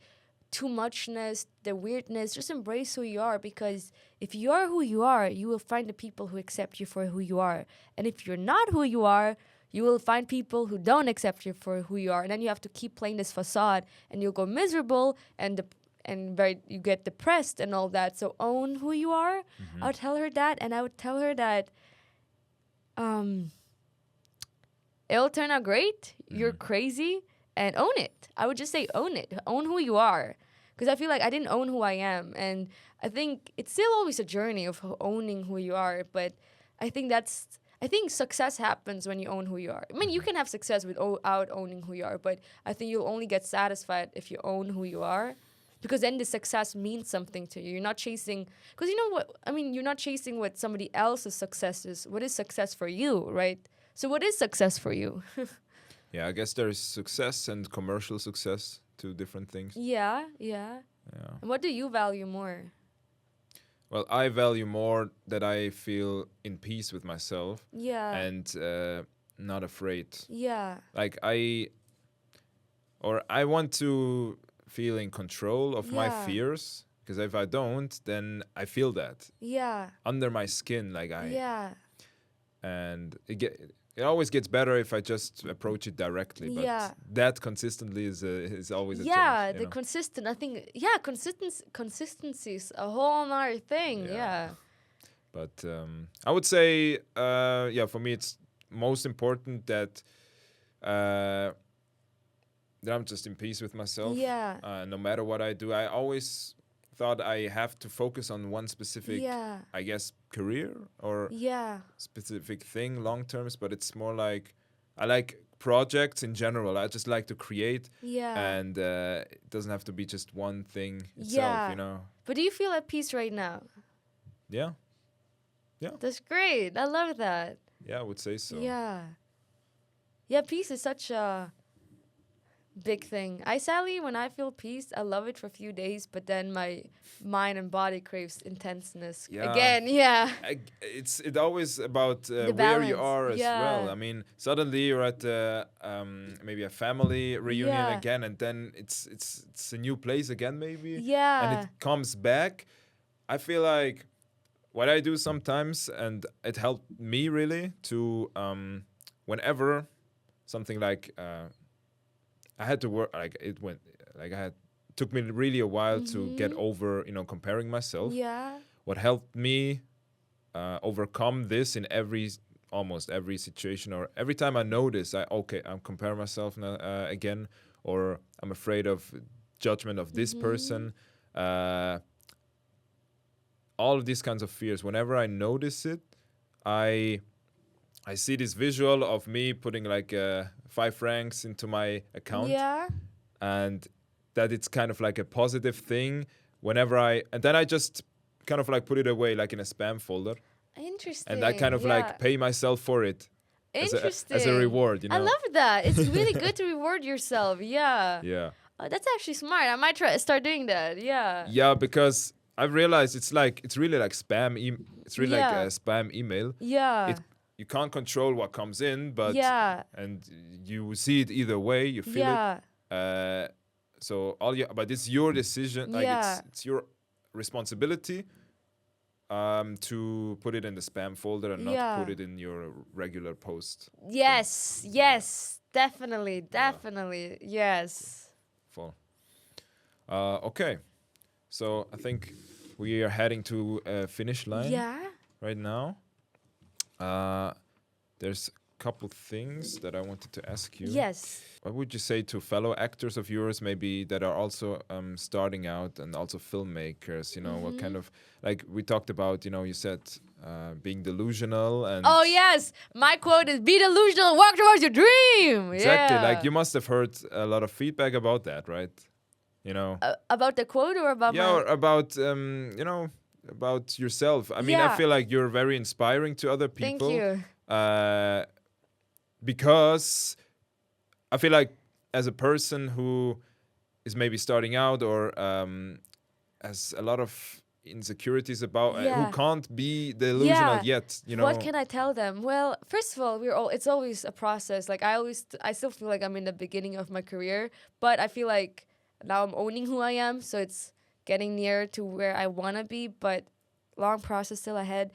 too muchness, the weirdness. Just embrace who you are, because if you are who you are, you will find the people who accept you for who you are. And if you're not who you are, you will find people who don't accept you for who you are. And then you have to keep playing this facade, and you'll go miserable, and and very you get depressed and all that. So own who you are. I would tell her that, and I would tell her that it'll turn out great. You're crazy, and own it. I would just say own it. Own who you are. Because I feel like I didn't own who I am. And I think it's still always a journey of owning who you are. But I think success happens when you own who you are. I mean, you can have success without owning who you are. But I think you'll only get satisfied if you own who you are. Because then the success means something to you. You're not chasing... Because you know what? I mean, you're not chasing what somebody else's success is. What is success for you, right? So what is success for you? Yeah, I guess there's success and commercial success, two different things. Yeah. Yeah. And what do you value more? Well, I value more that I feel in peace with myself Yeah. and not afraid. Yeah. Like I want to feel in control of my Yeah. fears, because if I don't, then I feel that Yeah. under my skin, Yeah. and it always gets better if I just approach it directly. But Yeah. that consistently is always a Yeah, challenge. the consistent. I think consistency is a whole other thing. Yeah. Yeah. But I would say, for me, it's most important that I'm just in peace with myself. Yeah. No matter what I do, I always thought I have to focus on one specific, Yeah. I guess, career or Yeah. specific thing, long terms. But it's more like I like projects in general. I just like to create, Yeah. and it doesn't have to be just one thing itself. Yeah. You know? But do you feel at peace right now? Yeah. That's great. I love that. Yeah, I would say so. Yeah. Yeah, peace is such a big thing. Sadly, when I feel peace, I love it for a few days, but then my mind and body craves intenseness Yeah. again. Yeah. It's always about where you balance. are as Yeah. well. I mean, suddenly you're at maybe a family reunion Yeah. again, and then it's a new place again, maybe. Yeah. And it comes back. I feel like what I do sometimes, and it helped me really to whenever something like I had to work, like it went, like took me really a while to get over, comparing myself. Yeah. What helped me overcome this in almost every situation, or every time I notice I'm comparing myself now, again, or I'm afraid of judgment of this person, all of these kinds of fears, whenever I notice it, I see this visual of me putting like 5 francs into my account, Yeah. and that it's kind of like a positive thing and then I just kind of like put it away like in a spam folder, Interesting. and I kind of like pay myself for it Interesting. as a reward, I love that. It's really good to reward yourself. Yeah. Yeah. Oh, that's actually smart. I might start doing that. Yeah. Yeah, because I've realized it's really like spam. It's really like a spam email. Yeah. You can't control what comes in, but Yeah. and you see it either way. You feel it. So but it's your decision. Like it's your responsibility to put it in the spam folder and not put it in your regular post. Yes. Yes. Definitely. Yes. Full. Okay. So I think we are heading to a finish line right now. There's a couple things that I wanted to ask you. Yes. What would you say to fellow actors of yours, maybe that are also starting out and also filmmakers? What kind of, like we talked about, you said being delusional and... Oh, yes. My quote is, be delusional, walk towards your dream. Exactly. Yeah. Like you must have heard a lot of feedback about that, right? About the quote or about or about, about yourself. I mean, I feel like you're very inspiring to other people. Thank you. Because I feel like as a person who is maybe starting out or has a lot of insecurities about who can't be delusional yet, What can I tell them? Well, first of all, it's always a process. Like I still feel like I'm in the beginning of my career, but I feel like now I'm owning who I am, so it's getting near to where I want to be, but long process still ahead.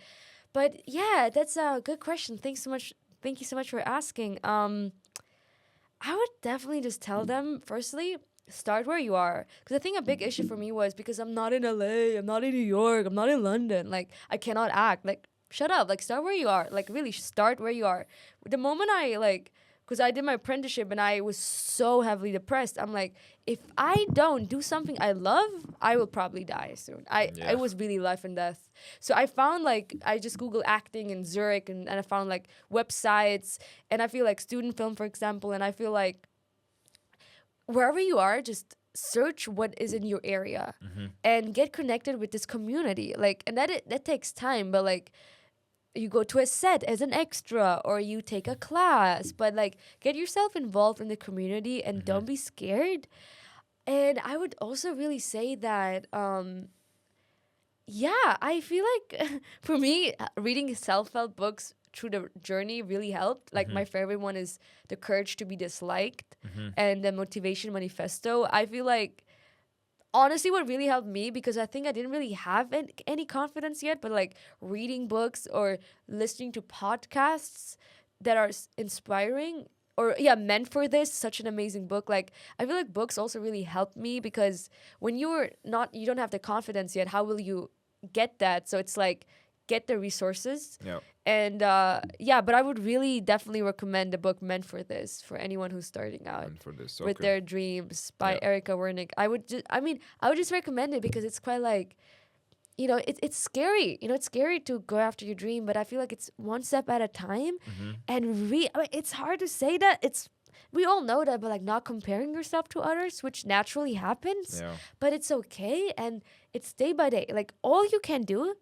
But yeah, that's a good question. Thank you so much for asking. I would definitely just tell them, firstly, start where you are. Because I think a big issue for me was because I'm not in LA, I'm not in New York, I'm not in London. Like, I cannot act. Like, shut up. Like, start where you are. Like, really, start where you are. The moment I, like, because I did my apprenticeship and I was so heavily depressed, I'm like, if I don't do something I love, I will probably die soon. Yeah. It was really life and death. So I found, like, I just Googled acting in Zurich, and I found, like, websites, and I feel like student film, for example, and I feel like wherever you are, just search what is in your area and get connected with this community. Like, and that takes time, but like, you go to a set as an extra or you take a class, but like, get yourself involved in the community and don't be scared. And I would also really say that yeah, I feel like for me, reading self-help books through the journey really helped. Like, my favorite one is The Courage to Be Disliked and The Motivation Manifesto. I feel like, honestly, what really helped me, because I think I didn't really have any confidence yet, but like reading books or listening to podcasts that are inspiring, or yeah, Meant for This, such an amazing book. Like, I feel like books also really helped me, because when you don't have the confidence yet, how will you get that? So it's like, get the resources. Yeah. And yeah, but I would really definitely recommend the book Meant for This for anyone who's starting out And for this, with okay. their dreams by Yeah. Erica Wernick. I would just recommend it because it's quite like, it's scary. It's scary to go after your dream, but I feel like it's one step at a time. And it's hard to say that. We all know that, but like, not comparing yourself to others, which naturally happens. Yeah. But it's okay, and it's day by day. Like, all you can do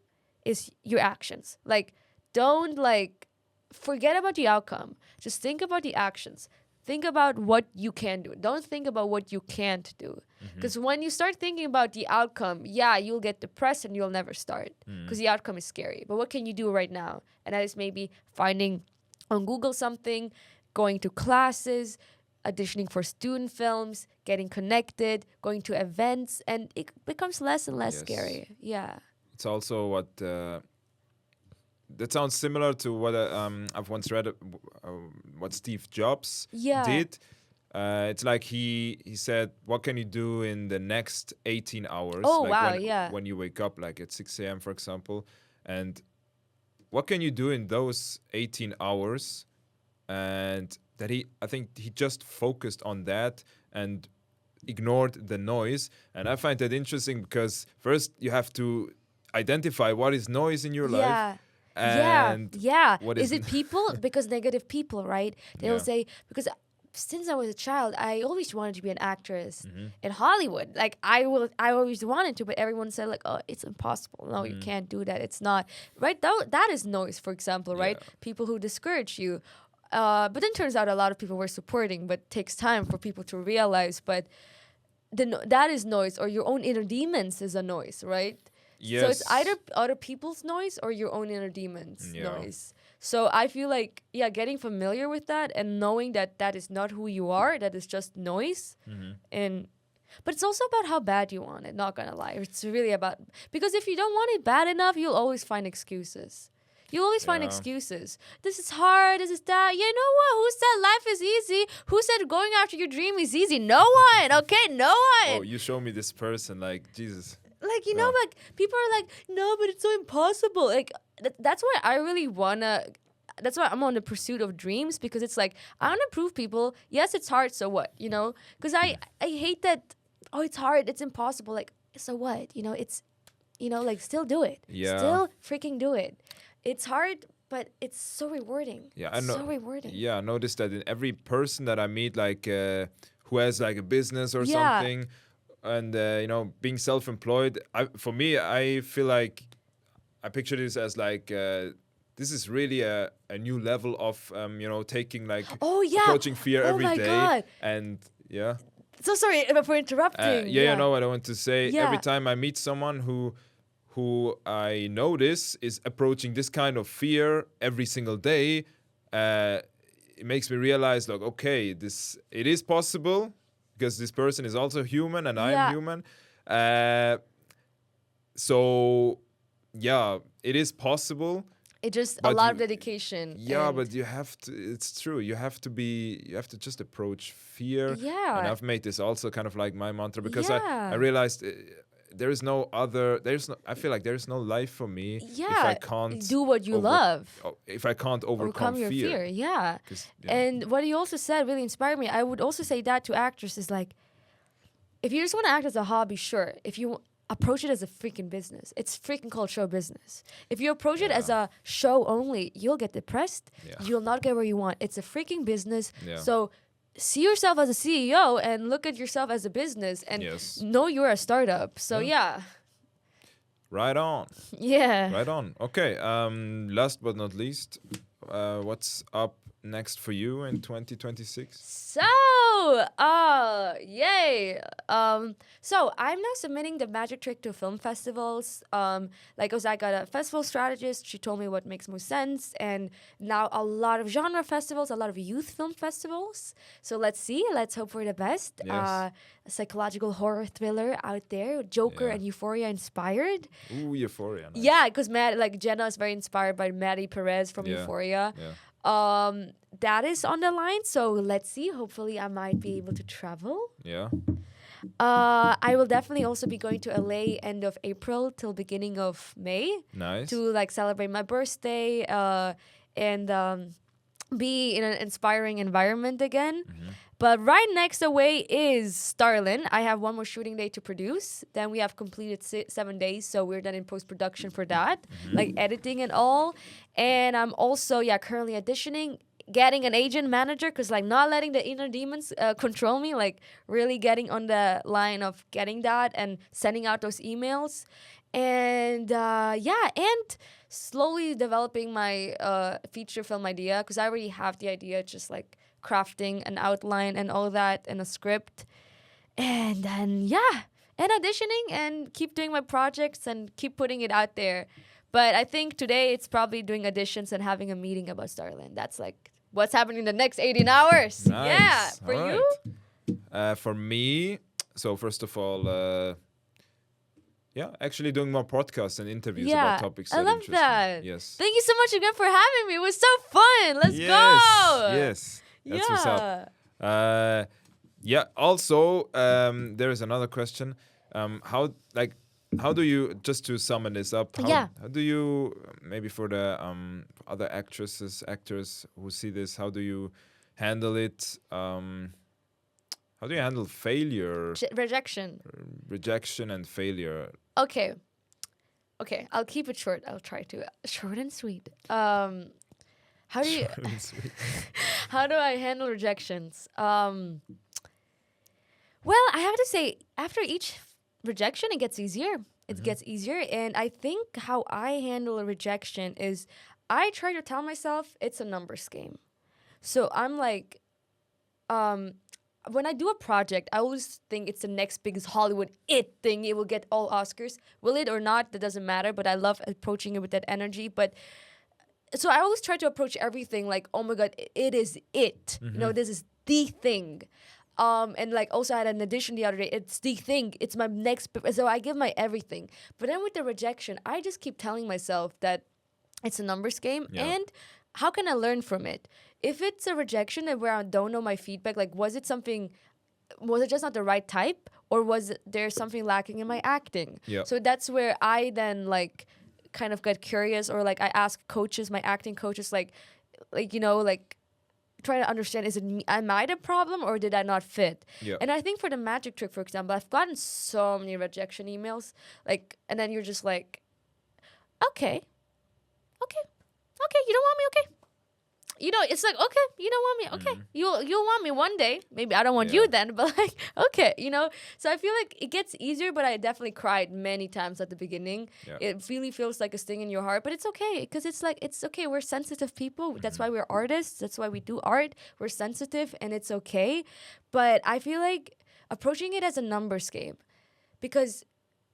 is your actions. Like, don't like forget about the outcome. Just think about the actions. Think about what you can do. Don't think about what you can't do. Because when you start thinking about the outcome, yeah, you'll get depressed and you'll never start, because the outcome is scary. But what can you do right now? And that is maybe finding on Google something, going to classes, auditioning for student films, getting connected, going to events, and it becomes less and less Yes. scary. Yeah. It's also what that sounds similar to what I've once read what Steve Jobs Yeah. did. It's like he said, what can you do in the next 18 hours? Oh, like wow, when, yeah. when you wake up, like at 6 a.m., for example. And what can you do in those 18 hours? And that I think he just focused on that and ignored the noise. And I find that interesting, because first you have to identify what is noise in your life. Yeah. And yeah. what Is is it people? Because negative people, right? They'll Yeah. say, because since I was a child, I always wanted to be an actress in Hollywood. Like, I always wanted to, but everyone said like, oh, it's impossible. No, you can't do that. It's not right. That is noise, for example, right? Yeah. People who discourage you. But then turns out a lot of people were supporting, but takes time for people to realize. But that is noise, or your own inner demons is a noise, right? Yes. So it's either other people's noise or your own inner demons Yeah. noise. So I feel like, yeah, getting familiar with that and knowing that that is not who you are, that is just noise. But it's also about how bad you want it, not gonna lie. It's really about, because if you don't want it bad enough, you'll always find excuses. You'll always find Yeah. excuses. This is hard, this is that. You know what? Who said life is easy? Who said going after your dream is easy? No one, okay? No one. Oh, you show me this person, like, Jesus. Like, you know, Yeah. like, people are like, no, but it's so impossible. Like, that's why I really wanna, that's why I'm on the pursuit of dreams, because it's like, I wanna prove people, yes, it's hard, so what, you know? Because I hate that, oh, it's hard, it's impossible. Like, so what? You know, it's, like, still do it. Yeah. Still freaking do it. It's hard, but it's so rewarding. Yeah, I know. So rewarding. Yeah, I noticed that in every person that I meet, like, who has like a business or Yeah. something, and being self-employed, for me, I feel like I picture this as like this is really a new level of taking, like, Oh, yeah. approaching fear Oh every my day. God. And yeah. So sorry for interrupting. You know what I want to say. Yeah. Every time I meet someone who I notice is approaching this kind of fear every single day, it makes me realize, like, okay, it is possible, because this person is also human and Yeah. I'm human. So yeah, it is possible. It's just a But lot of you- dedication. Yeah, and but you have to. It's true. You have to just approach fear. And yeah, I've made this also kind of like my mantra because I yeah, realized there is no other. There's no. I feel like there is no life for me if I yeah. can't Do what you over. love. If I can't overcome Overcome your fear. Yeah. 'Cause, And what you also said really inspired me. I would also say that to actresses, like, if you just want to act as a hobby, sure. If you approach it as a freaking business, it's freaking called show business. If you approach it as Yeah. a show only, you'll get depressed. Yeah. You'll not get where you want. It's a freaking business. Yeah. So see yourself as a CEO and look at yourself as a business and Yes. know you're a startup. So Yeah. yeah. Right on. Yeah. Right on. Okay. Last but not least, what's up next for you in 2026? So, yay. So I'm now submitting the magic trick to film festivals. Like I got a festival strategist. She told me what makes most sense, and now a lot of genre festivals, a lot of youth film festivals. So let's see. Let's hope for the best. Yes. A psychological horror thriller out there, Joker Yeah. and Euphoria inspired. Ooh, Euphoria. Nice. Yeah, because Jenna is very inspired by Maddie Perez from Yeah. Euphoria. Yeah. That is on the line, so let's see. Hopefully I might be able to travel. Yeah. I will definitely also be going to LA end of April till beginning of May Nice. to like celebrate my birthday and be in an inspiring environment again. Mm-hmm. But right next away is Starlin. I have one more shooting day to produce. Then we have completed 7 days, so we're done in post-production for that, Mm-hmm. like editing and all. And I'm also, currently auditioning, getting an agent manager, because like not letting the inner demons control me, like really getting on the line of getting that and sending out those emails. And and slowly developing my feature film idea, because I already have the idea, just like crafting an outline and all that and a script. And then and auditioning and keep doing my projects and keep putting it out there. But I think today it's probably doing auditions and having a meeting about Starland. That's like what's happening in the next 18 hours. Nice. Yeah. For All you? right. For me, so first of all, actually doing more podcasts and interviews about topics I that love interest me. that. Yes. Thank you so much again for having me. It was so fun. Let's yes. go. Yes. That's what's up. Also, there is another question. How do you, just to sum this up, how do you, maybe for the other actors who see this, how do you handle it? How do you handle failure, rejection and failure? Okay, I'll keep it short. I'll try to short and sweet. How do you? How do I handle rejections? Well, I have to say, after each rejection, it gets easier. It gets easier, and I think how I handle a rejection is, I try to tell myself it's a numbers game. So I'm like, when I do a project, I always think it's the next biggest Hollywood thing. It will get all Oscars. Will it or not? That doesn't matter. But I love approaching it with that energy. But so I always try to approach everything like, oh my God, it is it. You know, this is the thing. And like also I had an audition the other day. It's the thing. It's my next. So I give my everything. But then with the rejection, I just keep telling myself that it's a numbers game. Yeah. And how can I learn from it? If it's a rejection and where I don't know my feedback, like was it just not the right type, or was there something lacking in my acting? Yeah. So that's where I then like kind of get curious, or like I ask coaches, my acting coaches, like try to understand, is it me, am I the problem, or did I not fit? Yeah. And I think for the magic trick, for example, I've gotten so many rejection emails, like, and then you're just like, okay, you don't want me, okay. You know, it's like, okay, you don't want me, okay. You'll want me one day. Maybe I don't want you then, but like, okay, you know. So I feel like it gets easier, but I definitely cried many times at the beginning. Yeah. It really feels like a sting in your heart, but it's okay, because it's like, it's okay. We're sensitive people. That's why we're artists. That's why we do art. We're sensitive, and it's okay. But I feel like approaching it as a numbers game, because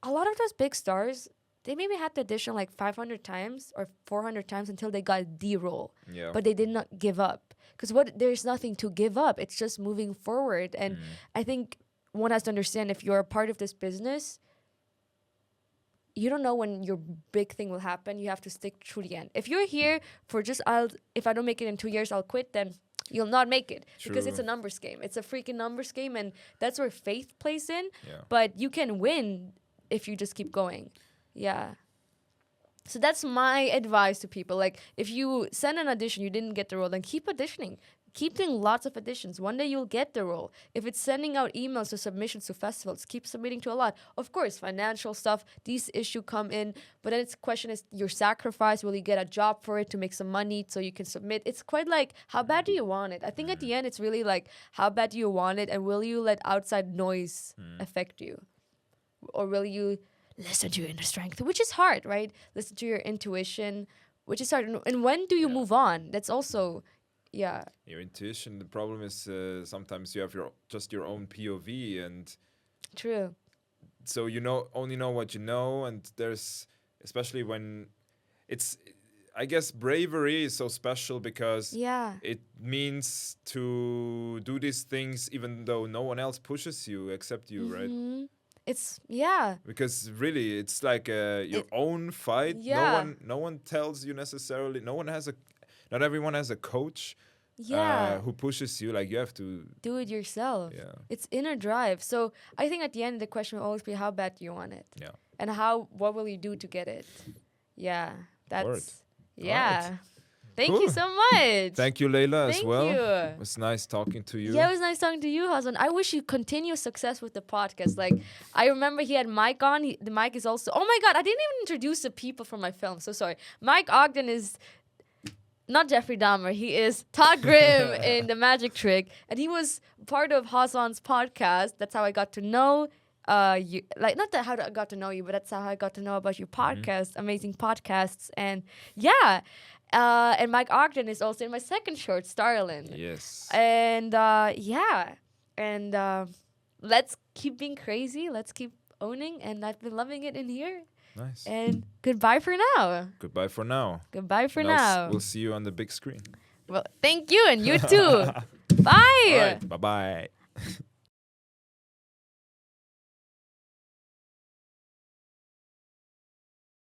a lot of those big stars, they maybe had to audition like 500 times or 400 times until they got the role. Yeah. But they did not give up. Because there's nothing to give up. It's just moving forward. And I think one has to understand, if you're a part of this business, you don't know when your big thing will happen. You have to stick through the end. If you're here for just if I don't make it in 2 years, I'll quit, then you'll not make it because it's a True. numbers game. It's a freaking numbers game, and that's where faith plays in. Yeah. But you can win if you just keep going. Yeah. So that's my advice to people. Like, if you send an audition, you didn't get the role, then keep auditioning. Keep doing lots of auditions. One day you'll get the role. If it's sending out emails or submissions to festivals, keep submitting to a lot. Of course, financial stuff, these issues come in. But then it's question is your sacrifice. Will you get a job for it to make some money so you can submit? It's quite like, how bad do you want it? I think at the end, it's really like, how bad do you want it? And will you let outside noise affect you? Or will you listen to your inner strength, which is hard, right? Listen to your intuition, which is hard. And when do you move on? That's also, Your intuition. The problem is sometimes you have your own POV, and true. so only know what you know. And there's, especially when it's, I guess bravery is so special because it means to do these things even though no one else pushes you except you, right? It's Because really, it's like your own fight. Yeah. No one tells you necessarily. Not everyone has a coach. Who pushes you. Like, you have to do it yourself. Yeah. It's inner drive. So I think at the end the question will always be, how bad do you want it? Yeah. And what will you do to get it? Yeah. That's Word. yeah. Alright. Thank Cool. you so much. Thank you, Leyla, as Thank well. you. It was nice talking to you. Yeah, it was nice talking to you, Hassan. I wish you continue success with the podcast. Like, I remember he had Mike on. The Mike is also... Oh my God, I didn't even introduce the people from my film. So sorry. Mike Ogden is not Jeffrey Dahmer. He is Todd Grimm in The Magic Trick. And he was part of Hassan's podcast. That's how I got to know you. Like, not that how I got to know you, but that's how I got to know about your podcast. Amazing podcasts. And yeah... and Mike Ogden is also in my second short, Starlin. Yes. And and let's keep being crazy. Let's keep owning. And I've been loving it in here. Nice. And goodbye for now. Goodbye for now. Goodbye for And now. We'll see you on the big screen. Well, thank you, and you too. Bye. All right. Bye-bye.